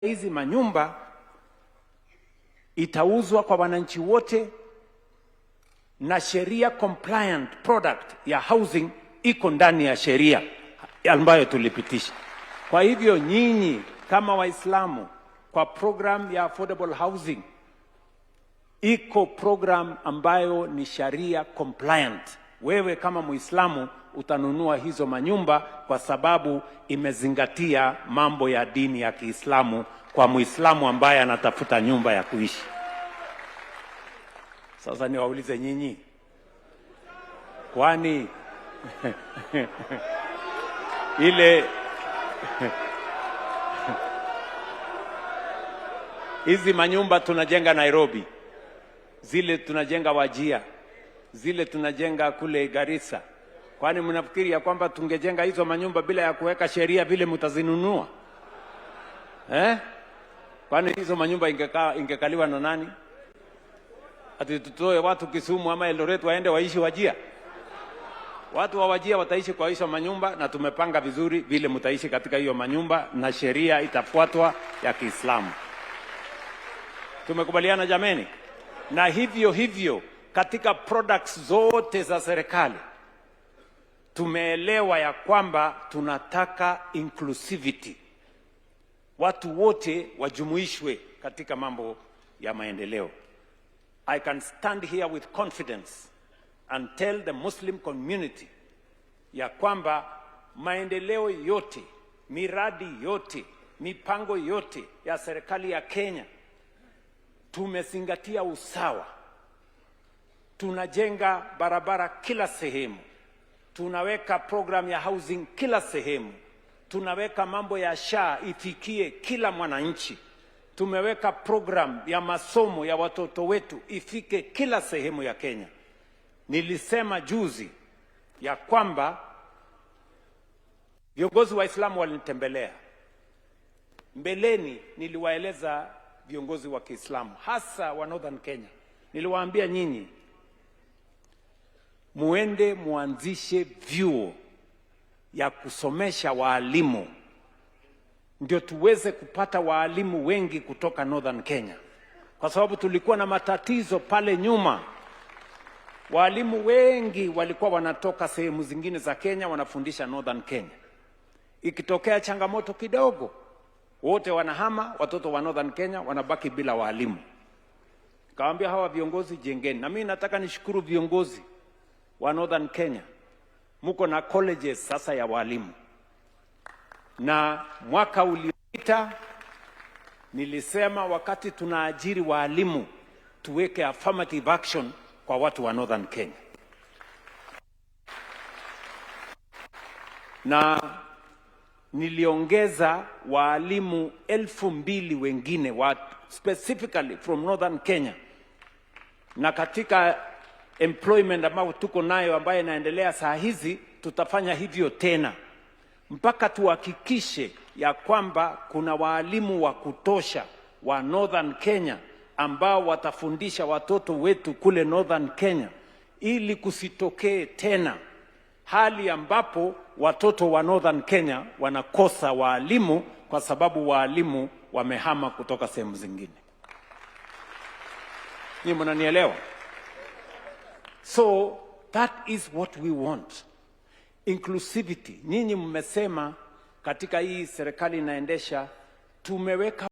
Hizi manyumba itauzwa kwa wananchi wote na sheria compliant product ya housing iko ndani ya sheria ambayo tulipitisha. Kwa hivyo nyinyi kama Waislamu, kwa program ya affordable housing iko program ambayo ni sharia compliant. Wewe kama Muislamu utanunua hizo manyumba kwa sababu imezingatia mambo ya dini ya Kiislamu kwa Muislamu ambaye anatafuta nyumba ya kuishi. Sasa niwaulize nyinyi, kwani ile hizi manyumba tunajenga Nairobi, zile tunajenga Wajir, zile tunajenga kule Garissa, kwani mnafikiri ya kwamba tungejenga hizo manyumba bila ya kuweka sheria vile mtazinunua? Kwani hizo manyumba ingekaliwa na nani? Ati tutoe watu Kisumu ama Eldoret waende waishi Wajir? Watu wa Wajir wataishi kwa hizo manyumba, na tumepanga vizuri vile mtaishi katika hiyo manyumba na sheria itafuatwa ya Kiislamu. Tumekubaliana jameni? Na hivyo katika products zote za serikali tumeelewa ya kwamba tunataka inclusivity. Watu wote wajumuishwe katika mambo ya maendeleo. I can stand here with confidence and tell the Muslim community ya kwamba maendeleo yote, miradi yote, mipango yote ya serikali ya Kenya tumezingatia usawa. Tunajenga barabara kila sehemu, tunaweka program ya housing kila sehemu, tunaweka mambo ya SHA ifikie kila mwananchi, tumeweka program ya masomo ya watoto wetu ifike kila sehemu ya Kenya. Nilisema juzi ya kwamba viongozi wa Islamu walinitembelea. Mbeleni niliwaeleza viongozi wa Kiislamu hasa wa Northern Kenya, niliwaambia nyinyi muende muanzishe vyuo ya kusomesha waalimu ndio tuweze kupata waalimu wengi kutoka Northern Kenya, kwa sababu tulikuwa na matatizo pale nyuma. Waalimu wengi walikuwa wanatoka sehemu zingine za Kenya wanafundisha Northern Kenya. Ikitokea changamoto kidogo, wote wanahama, watoto wa Northern Kenya wanabaki bila waalimu. Kawaambia hawa viongozi, jengeni. Na mimi nataka nishukuru viongozi wa Northern Kenya, muko na colleges sasa ya walimu. Na mwaka uliopita nilisema wakati tunaajiri walimu tuweke affirmative action kwa watu wa Northern Kenya. Na niliongeza walimu 2,000 wengine specifically from Northern Kenya. Na katika employment ambao tuko nayo ambayo inaendelea saa hizi, tutafanya hivyo tena mpaka tuhakikishe ya kwamba kuna walimu wa kutosha wa Northern Kenya ambao watafundisha watoto wetu kule Northern Kenya, ili kusitokee tena hali ambapo watoto wa Northern Kenya wanakosa walimu kwa sababu walimu wamehama kutoka sehemu zingine. Ni mnanielewa? So that is what we want. Inclusivity. Nyinyi mmesema katika hii serikali inaendesha tumeweka